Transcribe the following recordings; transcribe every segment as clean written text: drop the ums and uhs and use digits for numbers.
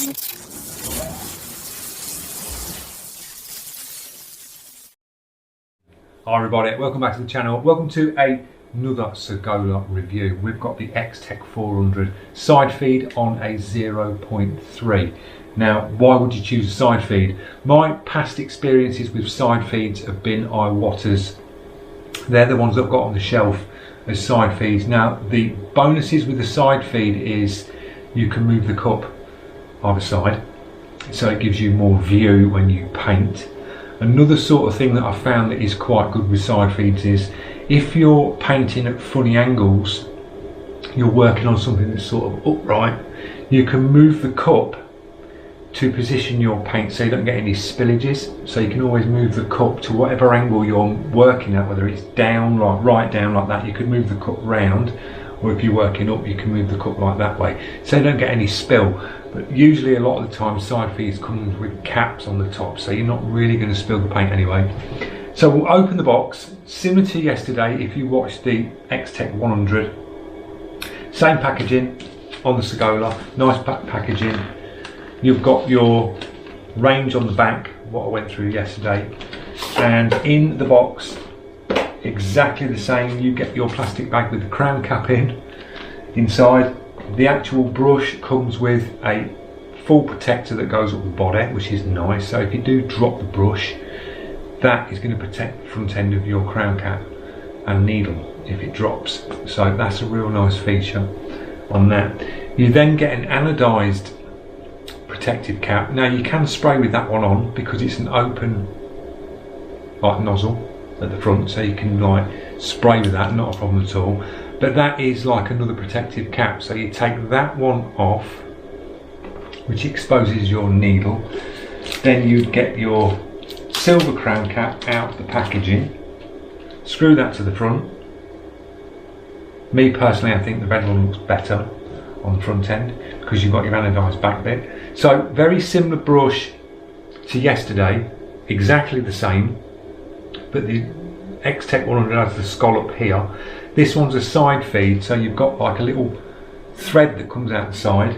Hi everybody, welcome back to the channel. Welcome to another SAGOLA review. We've got the XTECH 400 side feed on a 0.3. Now, why would you choose a side feed? My past experiences with side feeds have been Iwata's. They're the ones I've got on the shelf as side feeds. Now, the bonuses with the side feed is you can move the cup either side, so it gives you more view when you paint. Another sort of thing that I found that is quite good with side feeds is if you're painting at funny angles, you're working on something that's sort of upright, you can move the cup to position your paint so you don't get any spillages. So you can always move the cup to whatever angle you're working at, whether it's down, like right down like that, you can move the cup round, or if you're working up, you can move the cup like that way, so you don't get any spill. But usually a lot of the time side feeds come with caps on the top, so you're not really going to spill the paint anyway. So we'll open the box, similar to yesterday if you watched the XTECH 100. Same packaging on the SAGOLA, nice packaging. You've got your range on the back, what I went through yesterday. And in the box, exactly the same, you get your plastic bag with the crown cap inside. The actual brush comes with a full protector that goes up the body, which is nice. So if you do drop the brush, that is going to protect the front end of your crown cap and needle if it drops. So that's a real nice feature on that. You then get an anodized protective cap. Now you can spray with that one on because it's an open like nozzle at the front, so you can like spray with that, not a problem at all. But that is like another protective cap, so you take that one off, which exposes your needle. Then you get your silver crown cap out of the packaging, screw that to the front. Me personally, I think the red one looks better on the front end because you've got your anodized back bit. So very similar brush to yesterday, exactly the same, but the XTECH 100 has the scallop here. This one's a side feed, so you've got like a little thread that comes out the side,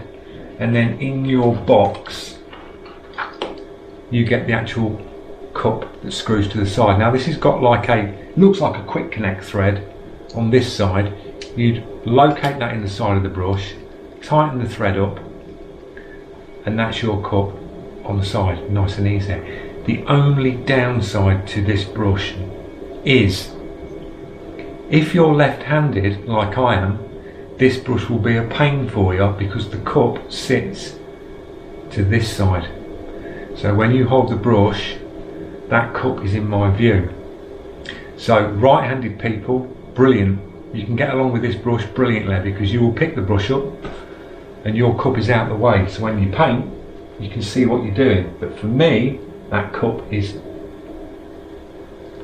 and then in your box you get the actual cup that screws to the side. Now this has got like looks like a quick connect thread on this side. You'd locate that in the side of the brush, tighten the thread up, and that's your cup on the side, nice and easy. The only downside to this brush is if you're left-handed like I am, this brush will be a pain for you because the cup sits to this side. So when you hold the brush, that cup is in my view. So right-handed people, brilliant. You can get along with this brush brilliantly because you will pick the brush up and your cup is out the way. So when you paint, you can see what you're doing. But for me, that cup is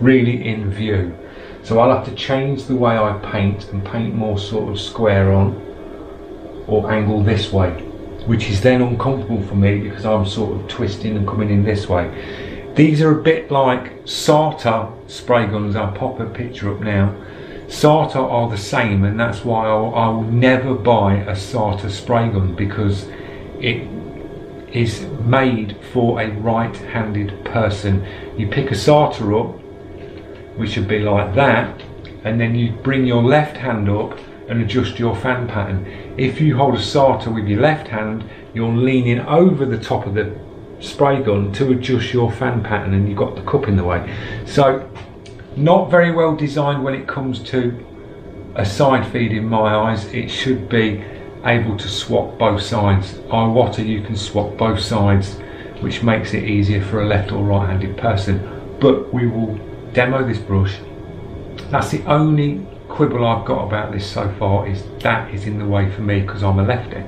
really in view. So I'll have to change the way I paint and paint more sort of square on or angle this way, which is then uncomfortable for me because I'm sort of twisting and coming in this way. These are a bit like Sartor spray guns. I'll pop a picture up now. Sartor are the same, and that's why I will never buy a Sartor spray gun because it is made for a right-handed person. You pick a Sartor up, which should be like that, and then you bring your left hand up and adjust your fan pattern. If you hold a Sartor with your left hand, you're leaning over the top of the spray gun to adjust your fan pattern, and you've got the cup in the way. So not very well designed when it comes to a side feed in my eyes. It should be able to swap both sides. Iwata, you can swap both sides, which makes it easier for a left or right handed person. But we will demo this brush. That's the only quibble I've got about this so far, is that is in the way for me because I'm a lefty.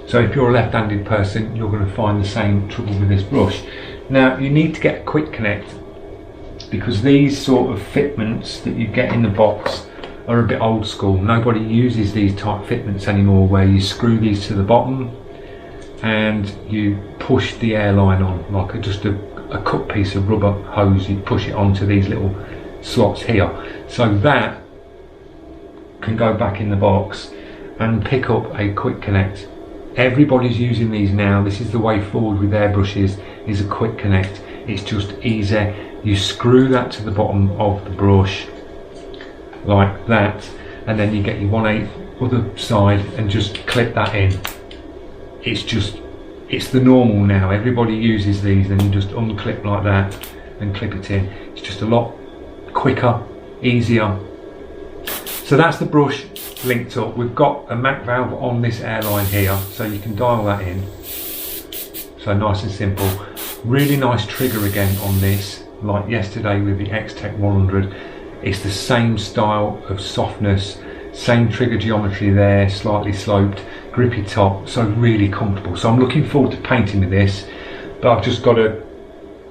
So if you're a left-handed person, you're going to find the same trouble with this brush. Now you need to get a quick connect because these sort of fitments that you get in the box are a bit old school. Nobody uses these type fitments anymore, where you screw these to the bottom and you push the airline on like just a cut piece of rubber hose. You push it onto these little slots here, so that can go back in the box and pick up a quick connect Everybody's using these now. This is the way forward with airbrushes, is a quick connect. It's just easy. You screw that to the bottom of the brush like that, and then you get your 1/8 other side and just clip that in. It's the normal now. Everybody uses these, and you just unclip like that and clip it in. It's just a lot quicker, easier. So that's the brush linked up. We've got a Mac valve on this airline here, so you can dial that in. So nice and simple. Really nice trigger again on this, like yesterday with the XTECH 100. It's the same style of softness, same trigger geometry there, slightly sloped, grippy top, so really comfortable. So I'm looking forward to painting with this, but I've just got to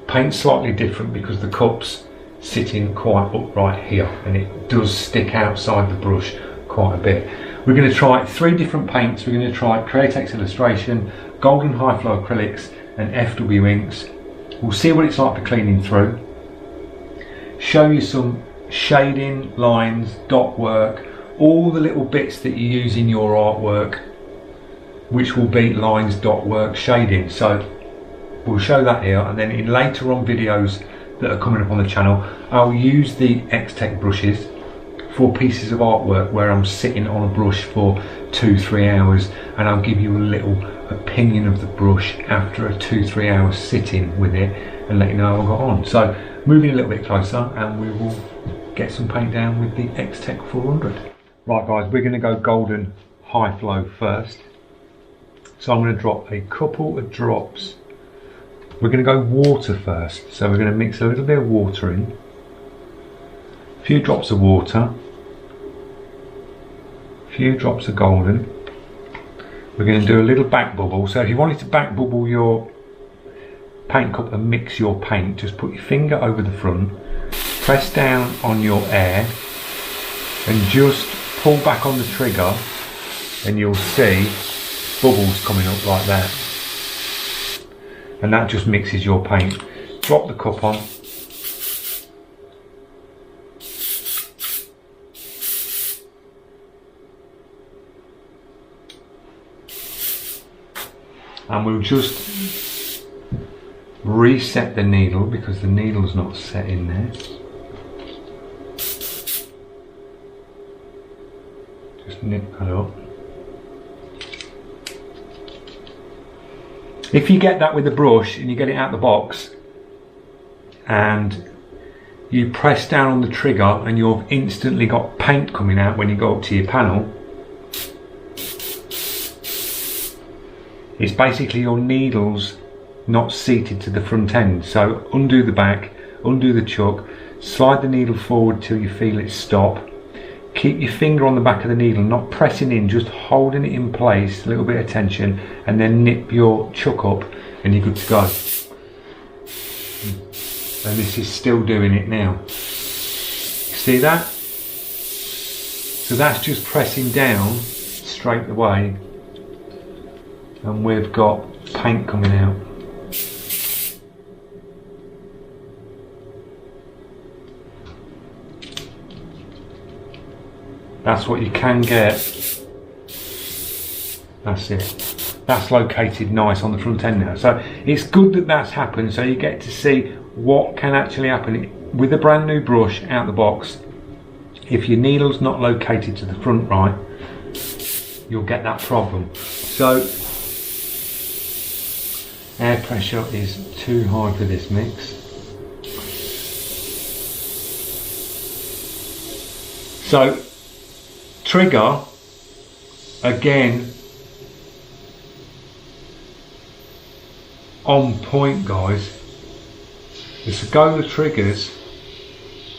paint slightly different because the cup's sitting quite upright here, and it does stick outside the brush quite a bit. We're going to try 3 different paints. We're going to try Createx Illustration, Golden High Flow Acrylics and FW inks. We'll see what it's like for cleaning through, show you some shading, lines, dot work, all the little bits that you use in your artwork, which will be lines, dot work, shading. So we'll show that here, and then in later on videos that are coming up on the channel, I'll use the XTECH brushes for pieces of artwork where I'm sitting on a brush for 2-3 hours, and I'll give you a little opinion of the brush after a 2-3 hours sitting with it and let you know how I got on. So moving a little bit closer, and we will get some paint down with the XTECH 400. Right guys, we're going to go Golden High Flow first. So I'm going to drop a couple of drops. We're going to go water first, so we're going to mix a little bit of water in, a few drops of water, a few drops of golden. We're going to do a little back bubble. So if you wanted to back bubble your paint cup and mix your paint, just put your finger over the front, press down on your air and just pull back on the trigger, and you'll see bubbles coming up like that, and that just mixes your paint. Drop the cup on, and we'll just reset the needle because the needle's not set in there. Just nip that up. If you get that with a brush and you get it out the box and you press down on the trigger and you've instantly got paint coming out when you go up to your panel, it's basically your needle's not seated to the front end. So undo the back, undo the chuck, slide the needle forward till you feel it stop. Keep your finger on the back of the needle, not pressing in, just holding it in place, a little bit of tension, and then nip your chuck up and you're good to go. And this is still doing it now. See that? So that's just pressing down straight away, and we've got paint coming out. That's what you can get. That's it. That's located nice on the front end now. So it's good that that's happened, so you get to see what can actually happen with a brand new brush out the box. If your needle's not located to the front right, you'll get that problem. So air pressure is too high for this mix. So trigger, again, on point guys. The SAGOLA triggers,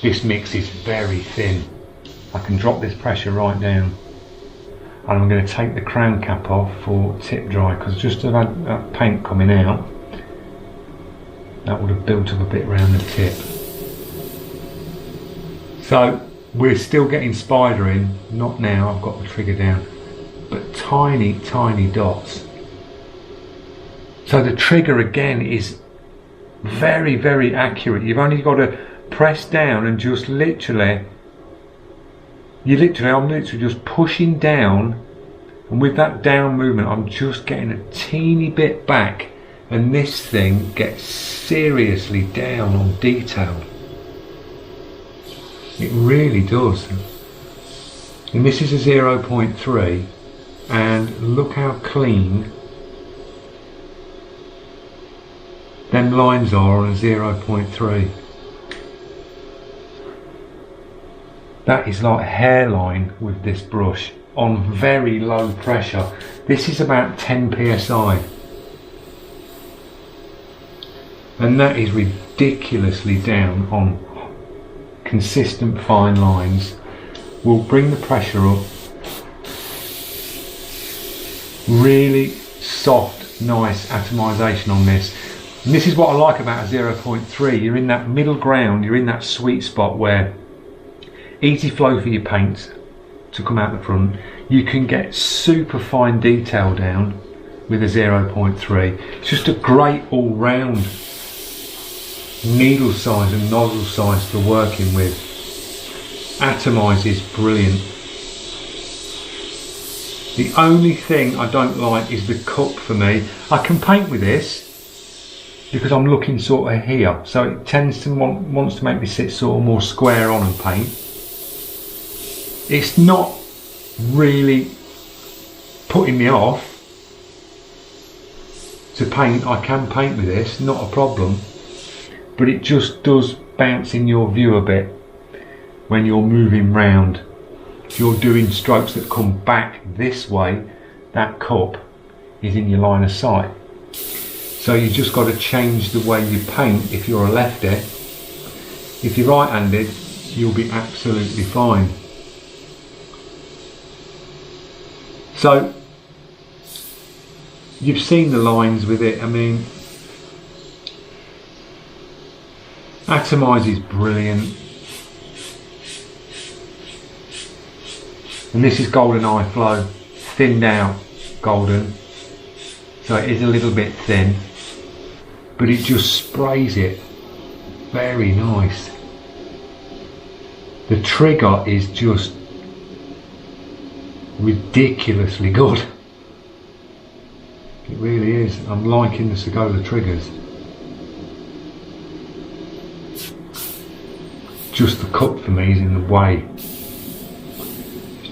this mix is very thin. I can drop this pressure right down, and I'm going to take the crown cap off for tip dry, because just to have that paint coming out, that would have built up a bit around the tip. So we're still getting spider in, not now, I've got the trigger down, but tiny dots. So the trigger again is very accurate. You've only got to press down and just I'm literally just pushing down And with that down movement, I'm just getting a teeny bit back, and this thing gets seriously down on detail. It really does. And this is a 0.3, and look how clean them lines are on a 0.3. That is like hairline with this brush on very low pressure. This is about 10 psi, and that is ridiculously down on consistent fine lines. We'll bring the pressure up. Really soft, nice atomization on this. And this is what I like about a 0.3. You're in that middle ground, you're in that sweet spot where easy flow for your paints to come out the front. You can get super fine detail down with a 0.3. It's just a great all-round needle size and nozzle size for working with. Atomize is brilliant. The only thing I don't like is the cup for me. I can paint with this because I'm looking sort of here, so it tends to wants to make me sit sort of more square on and paint. It's not really putting me off to paint. I can paint with this, not a problem, but it just does bounce in your view a bit when you're moving round. If you're doing strokes that come back this way, that cup is in your line of sight. So you just got to change the way you paint if you're a lefty. If you're right-handed, you'll be absolutely fine. So you've seen the lines with it. I mean, Atomize is brilliant. And this is golden eye flow, thinned out golden, so it is a little bit thin, but it just sprays it very nice. The trigger is just ridiculously good. It really is. I'm liking the SAGOLA triggers. Just the cup for me is in the way.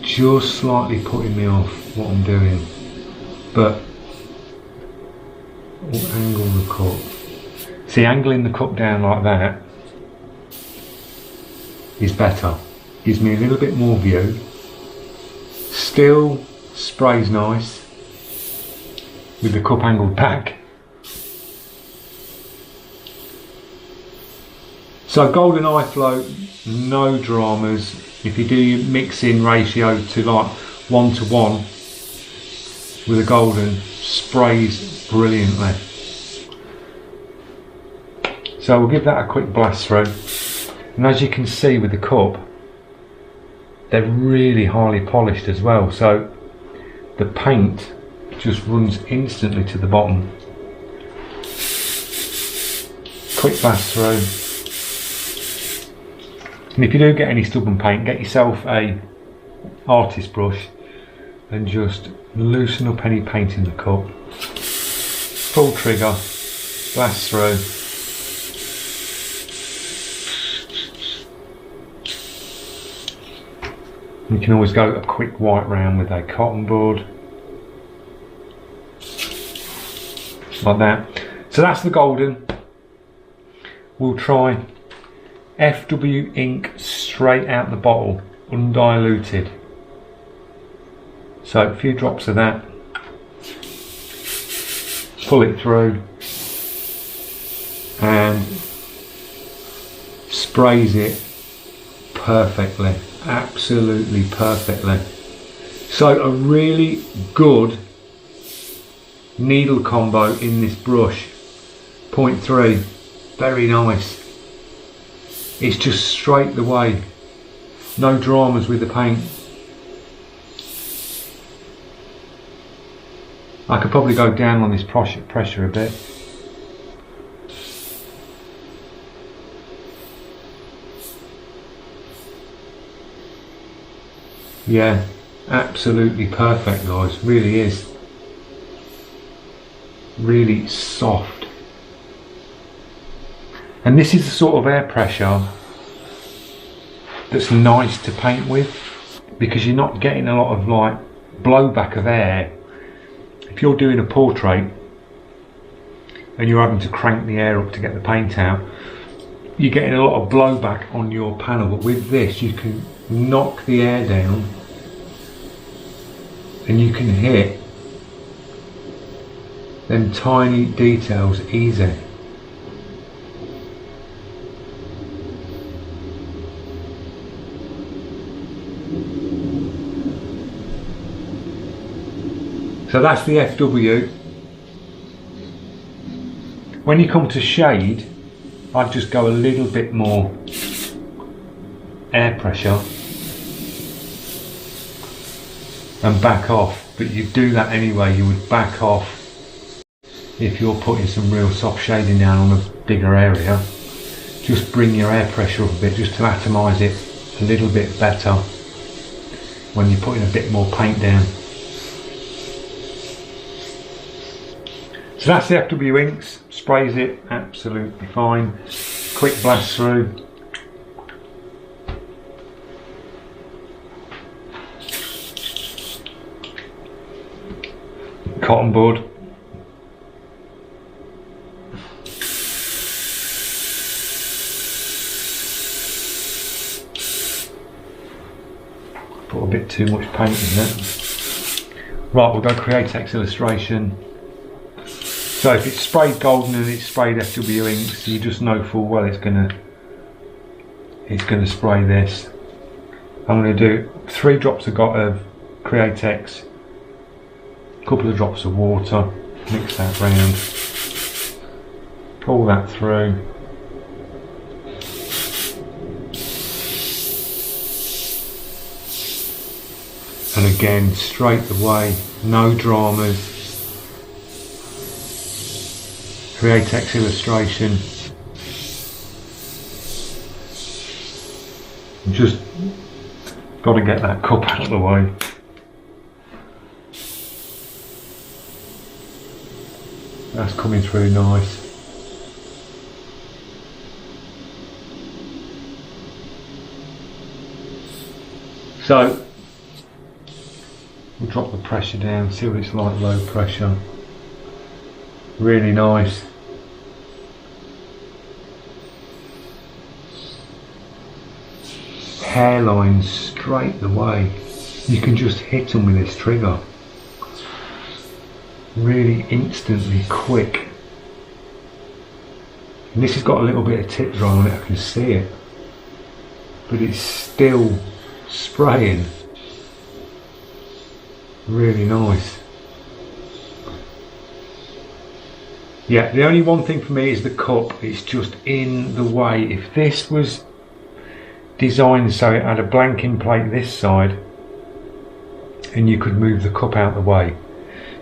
Just slightly putting me off what I'm doing, but we'll angle the cup. See, angling the cup down like that is better. Gives me a little bit more view. Still sprays nice with the cup angled back. So golden eye flow, no dramas. If you do your mixing ratio to like 1:1 with a golden, sprays brilliantly. So we'll give that a quick blast through. And as you can see with the cup, they're really highly polished as well. So the paint just runs instantly to the bottom. Quick blast through. And if you do get any stubborn paint, get yourself a artist brush and just loosen up any paint in the cup. Full trigger, blast through. You can always go a quick white round with a cotton board. Like that. So that's the golden. We'll try FW ink straight out the bottle, undiluted. So a few drops of that. Pull it through and sprays it perfectly, absolutely perfectly. So a really good needle combo in this brush. 0.3, very nice. It's just straight the way, no dramas with the paint. I could probably go down on this pressure a bit. Yeah, Absolutely perfect, guys, really is. Really soft. And this is the sort of air pressure that's nice to paint with, because you're not getting a lot of like blowback of air. If you're doing a portrait and you're having to crank the air up to get the paint out, you're getting a lot of blowback on your panel. But with this, you can knock the air down and you can hit them tiny details easy. So that's the FW. When you come to shade, I'd just go a little bit more air pressure and back off, but you do that anyway. You would back off if you're putting some real soft shading down on a bigger area. Just bring your air pressure up a bit, just to atomise it a little bit better when you're putting a bit more paint down. So that's the FW inks, sprays it absolutely fine. Quick blast through. Cotton bud. Put a bit too much paint in there. Right, we'll go Createx illustration. So if it's sprayed golden and it's sprayed FW inks, you just know full well it's gonna spray this. I'm gonna do 3 drops of Createx, a couple of drops of water, mix that round, pull that through. And again, straight away, no dramas. Createx illustration. Just got to get that cup out of the way. That's coming through nice. So we'll drop the pressure down, see what it's like low pressure. Really nice. Hairlines straight away. You can just hit them with this trigger. Really instantly quick. And this has got a little bit of tip dry on it, I can see it. But it's still spraying. Really nice. Yeah, the only one thing for me is the cup. It's just in the way. If this was designed so it had a blanking plate this side and you could move the cup out the way,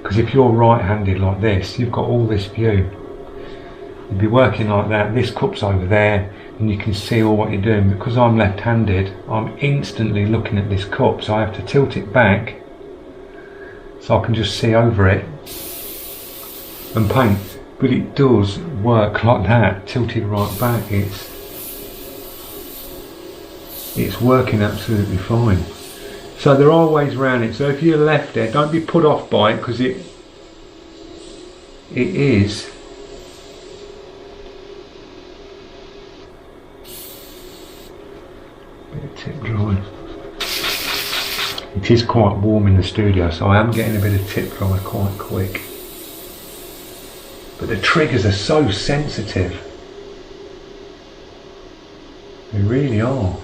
because if you're right-handed like this, you've got all this view. You'd be working like that, this cup's over there and you can see all what you're doing. Because I'm left-handed, I'm instantly looking at this cup, so I have to tilt it back so I can just see over it and paint. But it does work like that, tilted right back. It's working absolutely fine. So there are ways around it. So if you're left there, don't be put off by it, because it is a bit of tip dry. It is quite warm in the studio, so I am getting a bit of tip dry quite quick. But the triggers are so sensitive. They really are.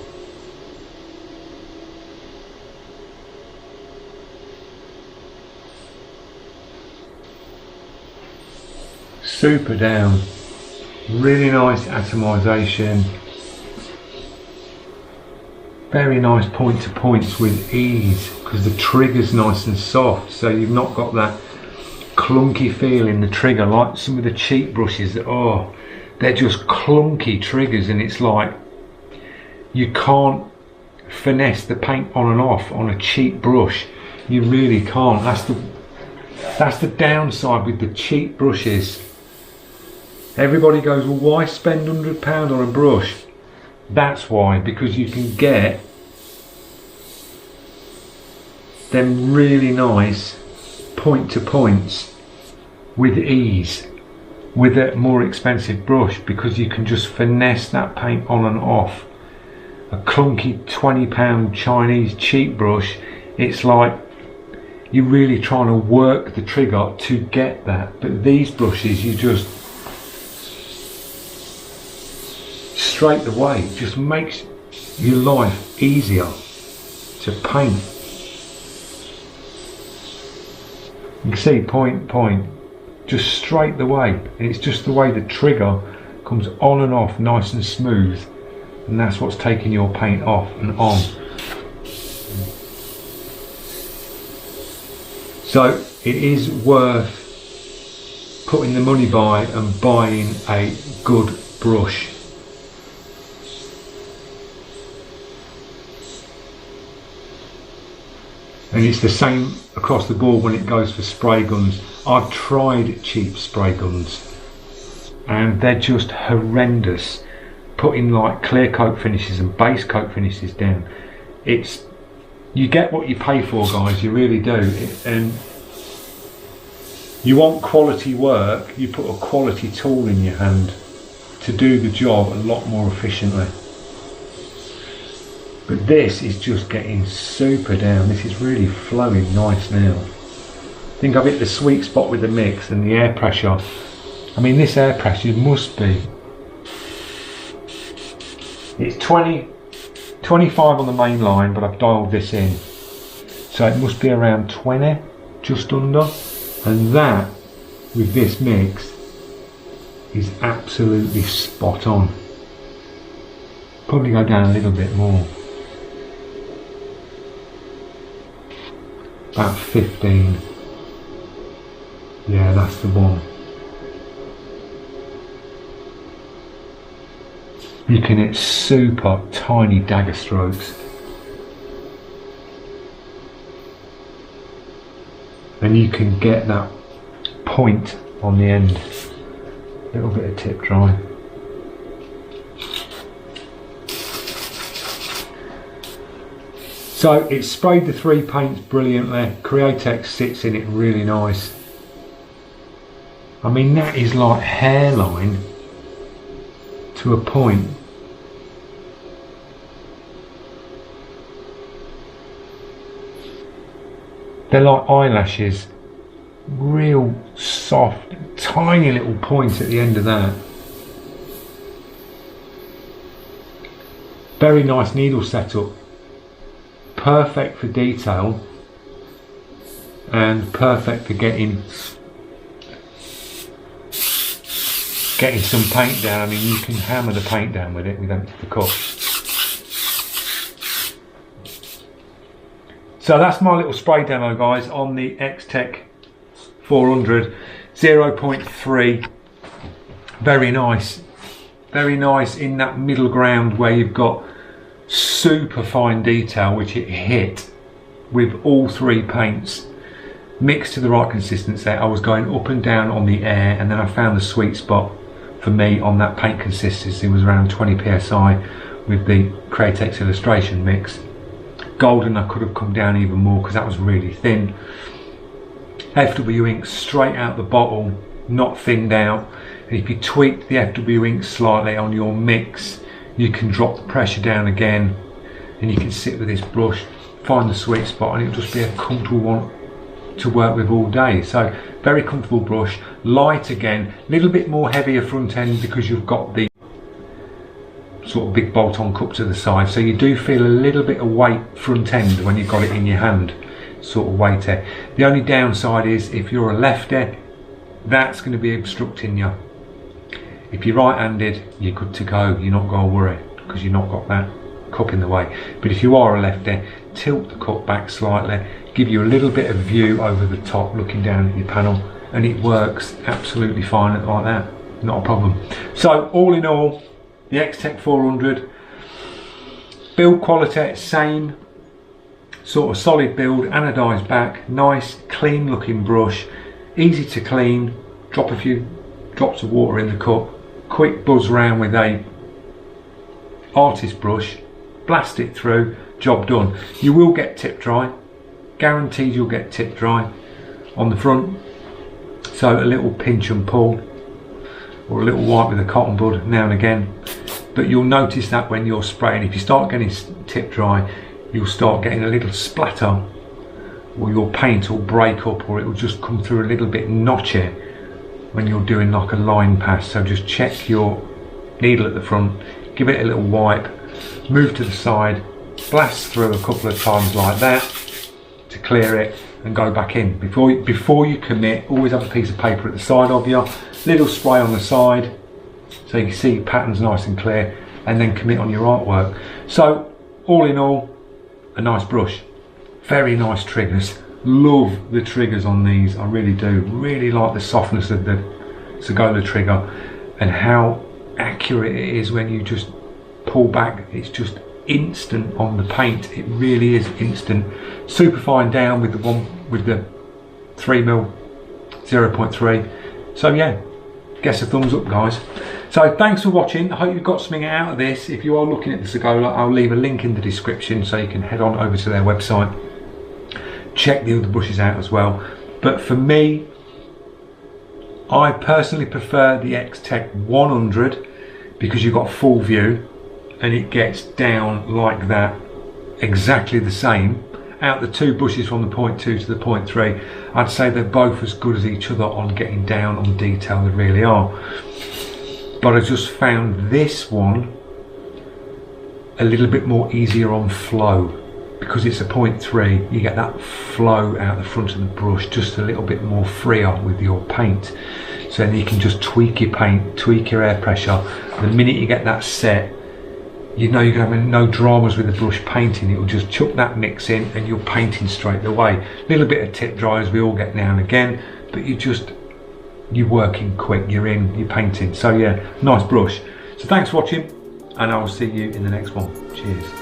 Super down. Really nice atomisation. Very nice point to points with ease, because the trigger's nice and soft, so you've not got that clunky feel in the trigger like some of the cheap brushes that, oh, they're just clunky triggers, and it's like you can't finesse the paint on and off on a cheap brush. You really can't. That's the downside with the cheap brushes. Everybody goes, well, why spend £100 on a brush? That's why, because you can get them really nice point to points with ease with a more expensive brush, because you can just finesse that paint on and off. A clunky £20 Chinese cheap brush, it's like you're really trying to work the trigger to get that. But these brushes, you just straight away, just makes your life easier to paint. You can see point, just straight away, and it's just the way the trigger comes on and off nice and smooth, and that's what's taking your paint off and on. So it is worth putting the money by and buying a good brush. And it's the same across the board when it goes for spray guns. I've tried cheap spray guns and they're just horrendous. Putting like clear coat finishes and base coat finishes down, you get what you pay for, guys, you really do. And you want quality work, you put a quality tool in your hand to do the job a lot more efficiently. But this is just getting super down. This is really flowing nice now. I think I've hit the sweet spot with the mix and the air pressure. I mean, this air pressure must be, it's 25 on the main line, but I've dialed this in. So it must be around 20, just under. And that, with this mix, is absolutely spot on. Probably go down a little bit more. About 15. Yeah, that's the one. You can hit super tiny dagger strokes. And you can get that point on the end. A little bit of tip dry. So it's sprayed the 3 paints brilliantly. Createx sits in it really nice. I mean, that is like hairline to a point. They're like eyelashes. Real soft, tiny little points at the end of that. Very nice needle setup. Perfect for detail and perfect for getting some paint down. I mean, you can hammer the paint down with it without the cut. So that's my little spray demo, guys, on the XTECH 400 0.3. Very nice in that middle ground where you've got super fine detail, which it hit with all 3 paints mixed to the right consistency. I was going up and down on the air, and then I found the sweet spot for me on that paint consistency. It was around 20 psi with the Createx illustration mix. Golden, I could have come down even more because that was really thin. FW ink straight out the bottle, not thinned out. And if you tweak the FW ink slightly on your mix, you can drop the pressure down again, and you can sit with this brush, find the sweet spot, and it'll just be a comfortable one to work with all day. So very comfortable brush, light again, a little bit more heavier front end because you've got the sort of big bolt-on cup to the side, so you do feel a little bit of weight front end when you've got it in your hand, sort of weighty. The only downside is if you're a lefty, that's going to be obstructing you. If you're right-handed, you're good to go. You're not going to worry because you've not got that cup in the way. But if you are a lefty, tilt the cup back slightly, give you a little bit of view over the top looking down at your panel, and it works absolutely fine like that. Not a problem. So all in all, the XTECH 400, Build quality, same sort of solid build, anodised back, nice clean looking brush, easy to clean, drop a few drops of water in the cup, quick buzz round with a artist brush, blast it through, job done. You will get tip dry, guaranteed you'll get tip dry on the front, so a little pinch and pull or a little wipe with a cotton bud now and again, but you'll notice that when you're spraying, if you start getting tip dry, you'll start getting a little splatter, or your paint will break up, or it will just come through a little bit notchy when you're doing like a line pass. So just check your needle at the front, give it a little wipe, move to the side, blast through a couple of times like that to clear it, and go back in. Before you commit, always have a piece of paper at the side of you, little spray on the side so you can see patterns nice and clear, and then commit on your artwork. So all in all, a nice brush, very nice triggers. Love the triggers on these, I really do. Really like the softness of the SAGOLA trigger and how accurate it is when you just pull back. It's just instant on the paint. It really is instant. Super fine down with the one with the 3mm 0.3. So yeah, guess a thumbs up, guys. So thanks for watching. I hope you've got something out of this. If you are looking at the SAGOLA, I'll leave a link in the description so you can head on over to their website, check the other brushes out as well. But for me, I personally prefer the XTECH 100 because you've got full view and it gets down like that, exactly the same. Out the two brushes from the 0.2 to the 0.3, I'd say they're both as good as each other on getting down on detail, they really are. But I just found this one a little bit more easier on flow because it's a 0.3. You get that flow out the front of the brush just a little bit more freer with your paint. So then you can just tweak your paint, tweak your air pressure. The minute you get that set, you know you're going to have no dramas with the brush painting. It will just chuck that mix in and you're painting straight away. A little bit of tip dry as we all get now and again, but you're working quick, you're painting. So yeah, nice brush. So thanks for watching, and I will see you in the next one. Cheers.